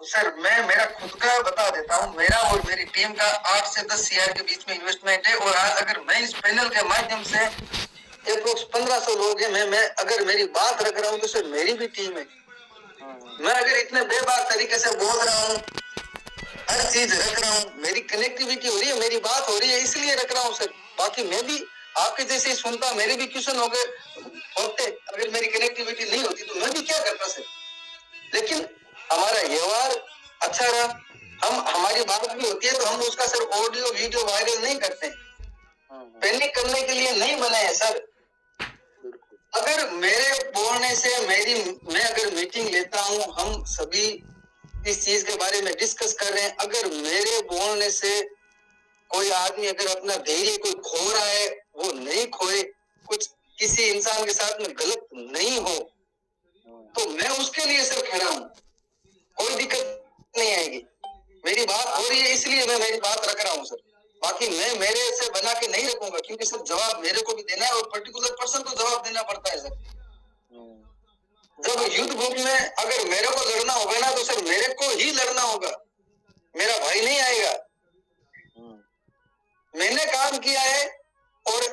सर मैं मेरा खुद का बता देता हूँ, मेरा और मेरी टीम का 8 से 10 CR के बीच में इन्वेस्टमेंट है। और आज अगर मैं इस पैनल के माध्यम से अप्रोक्स 1500 लोग हैं, मैं अगर मेरी बात रख रहा हूँ तो सर मेरी भी टीम है। मैं अगर इतने बेबाक तरीके से बोल रहा हूँ, हर चीज रख रहा हूँ, मेरी कनेक्टिविटी हो रही है, मेरी बात हो रही है, इसलिए रख रहा हूँ सर। बाकी मैं भी आपके जैसे ही सुनता, मेरे भी क्वेश्चन हो गए होते, अगर मेरी कनेक्टिविटी नहीं होती तो मैं भी क्या करता सर। लेकिन हमारा व्यवहार अच्छा रहा, हमारी बात भी होती है तो हम उसका सर ऑडियो वीडियो वायरल नहीं करते, पैनिक करने के लिए नहीं बनाए सर। अगर मेरे बोलने से मैं अगर मीटिंग लेता हूँ, हम सभी इस चीज के बारे में डिस्कस कर रहे हैं, अगर मेरे बोलने से कोई आदमी अगर अपना धैर्य कोई खो रहा है, वो नहीं खोए, कुछ किसी इंसान के साथ में गलत नहीं हो, तो मैं उसके लिए सर खड़ा हूँ, कोई दिक्कत नहीं आएगी। मेरी बात हो रही है इसलिए मैं मेरी बात रख रहा हूँ सर। बाकी मैं मेरे से बना के नहीं रखूंगा, क्योंकि सर जवाब मेरे को भी देना है और पर्टिकुलर पर्सन को जवाब देना पड़ता है सर। जब युद्ध भूमि में अगर मेरे को लड़ना होगा ना तो सर मेरे को ही लड़ना होगा, मेरा भाई नहीं आएगा। मैंने काम किया है और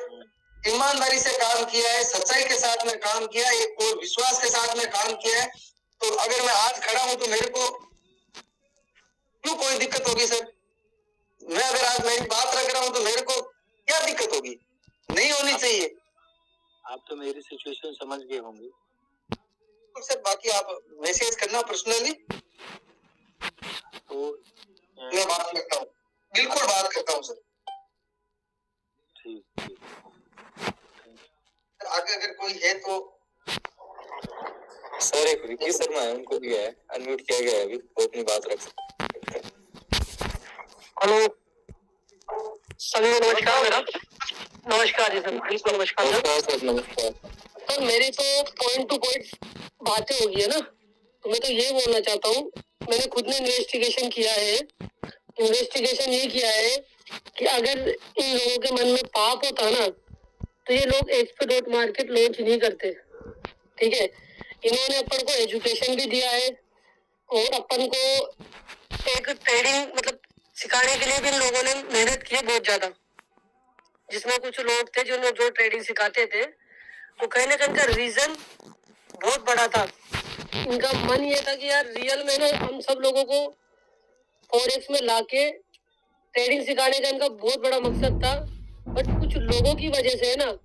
ईमानदारी से काम किया है, सच्चाई के साथ में काम किया है और विश्वास के साथ में काम किया है। तो अगर मैं आज खड़ा हूं तो मेरे को क्यों कोई दिक्कत होगी सर? मैं अगर आज मेरी बात रख रहा हूं तो मेरे को क्या दिक्कत होगी? नहीं होनी चाहिए। आप तो मेरी सिचुएशन समझ गए होंगे सर। बाकी आप मैसेज करना पर्सनली, तो मैं बात करता हूँ, बिल्कुल बात करता हूँ सर। ठीक। आगे अगर कोई है तो सर एक विकी शर्मा है, उनको भी है अनम्यूट किया गया है, अभी वो अपनी बात रख सकते हैं। हेलो सभी को नमस्कार। मेरा नमस्कार जी सर, बिल्कुल नमस्कार सर। नमस्कार। तो मेरी तो पॉइंट टू पॉइंट बातें होगी है ना, तो मैं तो ये बोलना चाहता हूँ, मैंने खुद ने इन्वेस्टिगेशन किया है। इन्वेस्टिगेशन ये किया है कि अगर इन लोगों के मन में पाप होता ना तो ये लोग एक्सपोर्ट मार्केट लॉन्च नहीं करते। ठीक है, इन्होंने अपन को एजुकेशन भी दिया है और अपन को एक ट्रेडिंग मतलब सिखाने के लिए भी इन लोगों ने मेहनत की है बहुत ज्यादा। जिसमें कुछ लोग थे जो ट्रेडिंग सिखाते थे, तो कहीं ना कहीं इनका रीजन बहुत बड़ा था। इनका मन ये था कि यार रियल में ना हम सब लोगों को फॉरेक्स में लाके ट्रेडिंग सिखाने का इनका बहुत बड़ा मकसद था। बट कुछ लोगों की वजह से है ना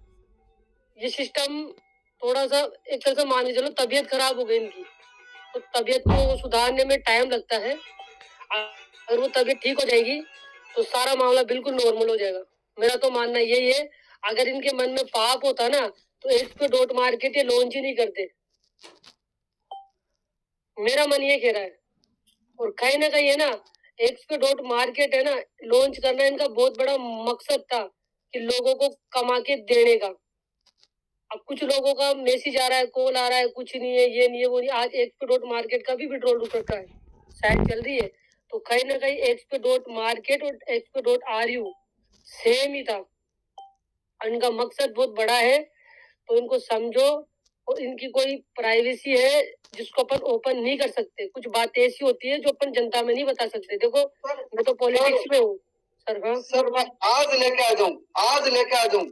ये सिस्टम थोड़ा सा एक तरह से मान के चलो तबीयत खराब हो गई इनकी, तो तबीयत को सुधारने में टाइम लगता है। अगर वो तबीयत ठीक हो जाएगी तो सारा मामला बिल्कुल नॉर्मल हो जाएगा। मेरा तो मानना यही है, अगर इनके मन में पाप होता ना तो एक्स पे डॉट मार्केट ये लॉन्च ही नहीं करते। मेरा मन ये कह रहा है। और कहीं ना कहीं है ना एक्स पे डॉट मार्केट है ना लॉन्च करना इनका बहुत बड़ा मकसद था कि लोगों को कमा के देने का। अब कुछ लोगों का मैसेज आ रहा है, कॉल आ रहा है, कुछ नहीं है, ये नहीं है, वो नहीं। आज एक्स पे डॉट मार्केट का भी विड्रॉल रुक रखा है, साइड चल रही है। तो कहीं ना कहीं एक्स पे डॉट मार्केट और एक्स पे डॉट RU सेम ही था। इनका मकसद बहुत बड़ा है, तो इनको समझो। और इनकी कोई प्राइवेसी है जिसको अपन ओपन नहीं कर सकते। कुछ बातें ऐसी होती है जो अपन जनता में नहीं बता सकते। देखो मैं तो पॉलिटिक्स में हूँ सर। हाँ सर, मैं आज लेके आ जाऊं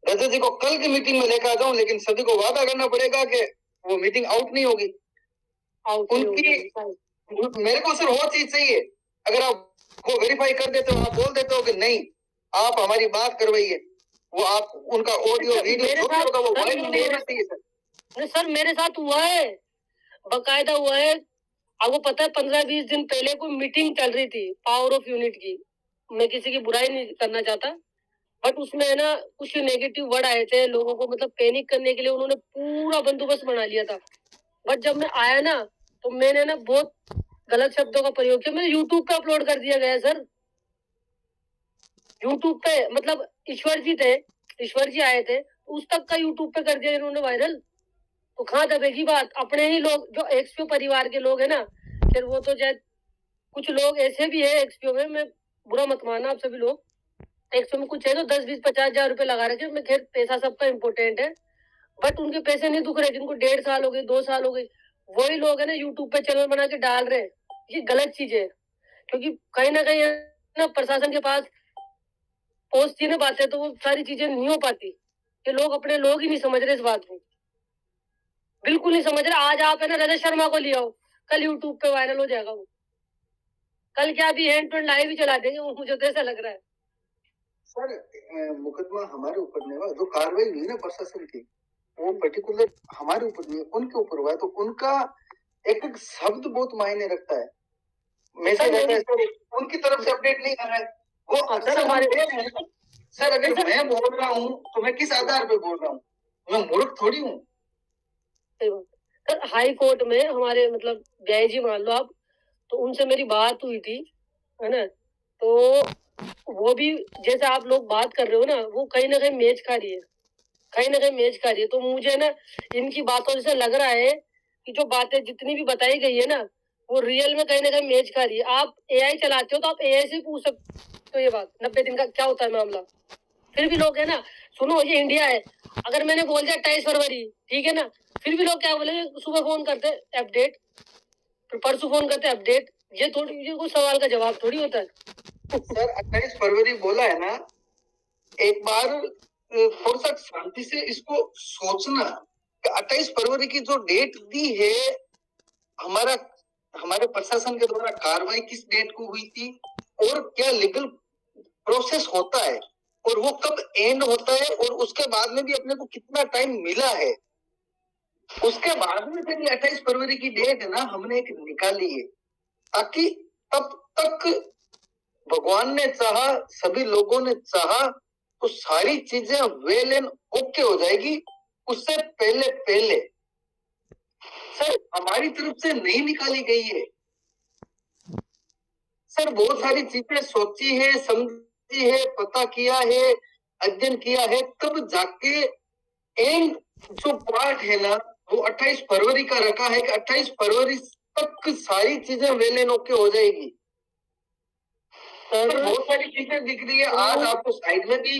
रजत जी को, कल की मीटिंग में लेकर आ जाऊं, लेकिन सभी को वादा करना पड़ेगा कि वो मीटिंग आउट नहीं होगी। उनकी मेरे को सिर्फ वो चीज चाहिए। अगर आप वो वेरीफाई कर देते हो, आप बोल देते हो कि नहीं आप हमारी बात करवाइए, वो आप उनका ऑडियो वीडियो जो भी होगा वो वायरल नहीं होना चाहिए सर। नहीं सर, मेरे साथ हुआ है, बकायदा हुआ है। आपको पता है 15-20 दिन पहले कोई मीटिंग चल रही थी पावर ऑफ यूनिट की। मैं किसी की बुराई नहीं करना चाहता, बट उसमें है ना कुछ नेगेटिव वर्ड आए थे लोगों को, मतलब पैनिक करने के लिए उन्होंने पूरा बंदोबस्त बना लिया था। बट जब मैं आया ना तो मैंने ना बहुत गलत शब्दों का प्रयोग किया। मैंने यूट्यूब पे अपलोड कर दिया गया सर। यूट्यूब पे मतलब ईश्वर जी आए थे तो उस तक का यूट्यूब पे कर दिया इन्होंने वायरल। तो कहाँ दबेगी बात। अपने ही लोग जो एक्सपीओ परिवार के लोग है ना, फिर वो तो शायद कुछ लोग ऐसे भी है एक्सपीओ में, मैं बुरा मत मानना आप सभी लोग। एक्सपीओ में कुछ है तो 10-20-50 हजार रुपए लगा रखे। मैं खैर पैसा सबका इम्पोर्टेंट है, बट उनके पैसे नहीं दुख रहे जिनको 1.5 साल हो गए, 2 साल हो गए। वही लोग है ना यूट्यूब पे चैनल बना के डाल रहे हैं। ये गलत चीज है, क्योंकि कहीं ना कहीं ना प्रशासन के पास पहुंचती ना बातें तो वो सारी चीजें नहीं हो पाती। ये लोग अपने लोग ही नहीं समझ रहे इस बात को, बिल्कुल नहीं समझ रहे। आज आप है ना रजत शर्मा को ले आओ, कल यूट्यूब पे वायरल हो जाएगा वो। कल क्या भी हैंड टू हैंड लाइव ही चला देंगे वो, मुझे तो ऐसा लग रहा है। सर मुकदमा हमारे ऊपर नहीं हुआ, जो कार्रवाई हुई ना प्रशासन की वो पर्टिकुलर हमारे ऊपर नहीं है, उनके ऊपर हुआ है। तो उनका एक एक शब्द बहुत मायने रखता है। मैसेज आता है उनकी तरफ से अपडेट नहीं कर रहा है वो। सर हमारे सर अगर मैं बोल रहा हूँ तो मैं किस आधार पे बोल रहा हूँ? मैं मूर्ख थोड़ी हूँ। सर हाई कोर्ट में हमारे मतलब जय जी मान लो आप, तो उनसे मेरी बात हुई थी है ना। तो वो भी जैसे आप लोग बात कर रहे हो ना, वो कहीं ना कहीं मैच खा रही है, कहीं ना कहीं मैच खा रही है। तो मुझे ना इनकी बातों से लग रहा है कि जो बातें जितनी भी बताई गई है ना वो रियल में कहीं ना कहीं मैच खा रही है। आप AI चलाते हो तो आप AI से पूछ सकते हो ये बात 90 दिन का क्या होता है मामला। फिर भी लोग है ना, सुनो ये इंडिया है, अगर मैंने बोल दिया 28 फरवरी ठीक है ना, फिर भी लोग क्या बोलेंगे, सुबह फोन करते अपडेट, फिर परसों फोन करते अपडेट। ये कोई सवाल का जवाब थोड़ी होता है। सर 28 फरवरी बोला है ना, एक बार थोड़ा सा शांति से इसको सोचना कि 28 फरवरी की जो डेट दी है, हमारे प्रशासन के द्वारा कार्रवाई किस डेट को हुई थी और क्या लीगल प्रोसेस होता है और वो कब एंड होता है और उसके बाद में भी अपने को कितना टाइम मिला है। उसके बाद में जब 28 फरवरी की डेट है ना हमने एक निकाली है, ताकि तब तक भगवान ने चाहा, सभी लोगों ने चाहा तो सारी चीजें वेल एंड ओके हो जाएगी। उससे पहले सर हमारी तरफ से नहीं निकाली गई है। सर बहुत सारी चीजें सोची है, समझी है, पता किया है, अध्ययन किया है, तब जाके एंड जो पार्ट है ना वो 28 फरवरी का रखा है कि 28 फरवरी तक सारी चीजें वेल एंड ओके हो जाएगी। सर बहुत सारी चीजें दिख रही है। आज आपको साइड में भी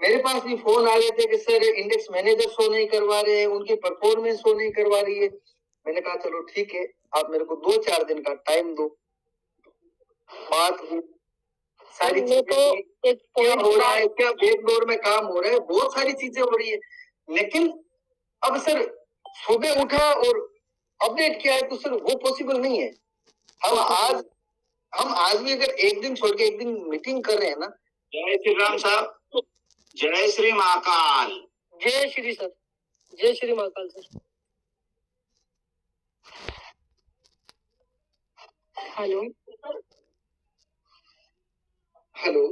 मेरे पास भी फोन आ रहे थे कि सर इंडेक्स मैनेजर शो नहीं करवा रहे हैं, उनकी परफॉर्मेंस शो नहीं करवा रही है। मैंने कहा चलो ठीक है, आप मेरे को 2-4 दिन का टाइम दो। बात हुई सारी मेरे चीजें को एक क्या पॉइंट हो रहा है, क्या बैकडोर में काम हो रहा है, बहुत सारी चीजें हो रही है। लेकिन अब सर सुबह उठा और अपडेट किया है तो सर वो पॉसिबल नहीं है। हम आज भी अगर एक दिन छोड़ के एक दिन मीटिंग कर रहे हैं ना। जय श्री राम साहब, जय श्री महाकाल। जय श्री सर, जय Shri Mahakal sir. Hello hello,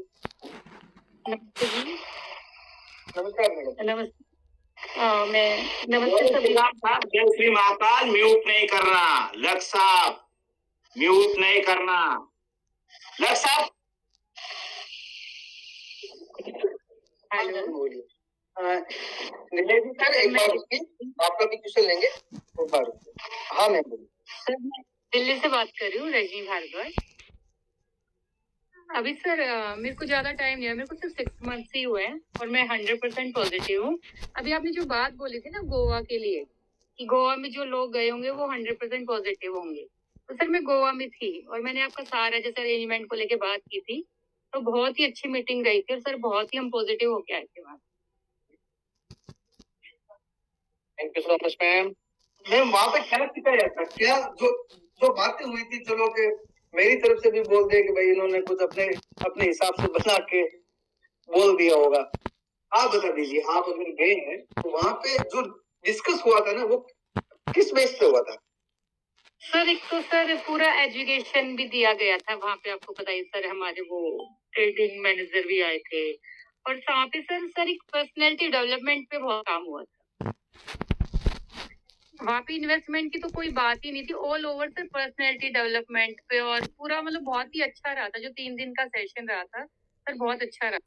नमस्ते जी। नमस्कार मैडम। नमस्ते। मैं नमस्ते सभी। साहब जय श्री महाकाल, म्यूट नहीं करना। लक्ष्य साहब म्यूट नहीं करना। लक्ष्य साहब हेलो बोलिए। निलेश सर एक बार रुकिए, आपका भी क्वेश्चन लेंगे एक बार। हाँ मैम बोलिए। सर, मैं दिल्ली से बात कर रही हूँ, रजनी भारद्वाज। अभी सर मेरे को ज्यादा टाइम नहीं है, मेरे को सिर्फ 6 मंथ्स ही हुए हैं और मैं 100% पॉजिटिव हूँ। अभी आपने जो बात बोली थी ना गोवा के लिए, कि गोवा में जो लोग गए होंगे वो 100% पॉजिटिव होंगे, तो सर मैं गोवा में थी और मैंने आपका सारा जैसे अरेंजमेंट को लेके बात की थी, तो बहुत ही अच्छी मीटिंग रही थी और सर बहुत ही हम पॉजिटिव होके आए थे वहाँ। Thank you so much ma'am. Ma'am वहाँ पे क्या सिखाया था, क्या जो जो बातें हुई थी, चलो कि मेरी तरफ से भी बोल दे कि भाई इन्होंने कुछ अपने हिसाब से बना के बोल दिया होगा। आप बता दीजिए, आप अगर गए हैं तो वहाँ पे जो डिस्कस हुआ था ना वो किस बेस पे हुआ था? सर एक तो सर पूरा एजुकेशन भी दिया गया था वहाँ पे, आपको पता ही सर हमारे वो ट्रेडिंग मैनेजर भी आए थे और वहाँ पे सर एक पर्सनैलिटी डेवलपमेंट पे बहुत काम हुआ था। वहाँ पे इन्वेस्टमेंट की तो कोई बात ही नहीं थी, all over sir personality development पे, और पूरा मतलब बहुत ही अच्छा रहा था जो 3 दिन का सेशन रहा था सर, बहुत अच्छा रहा।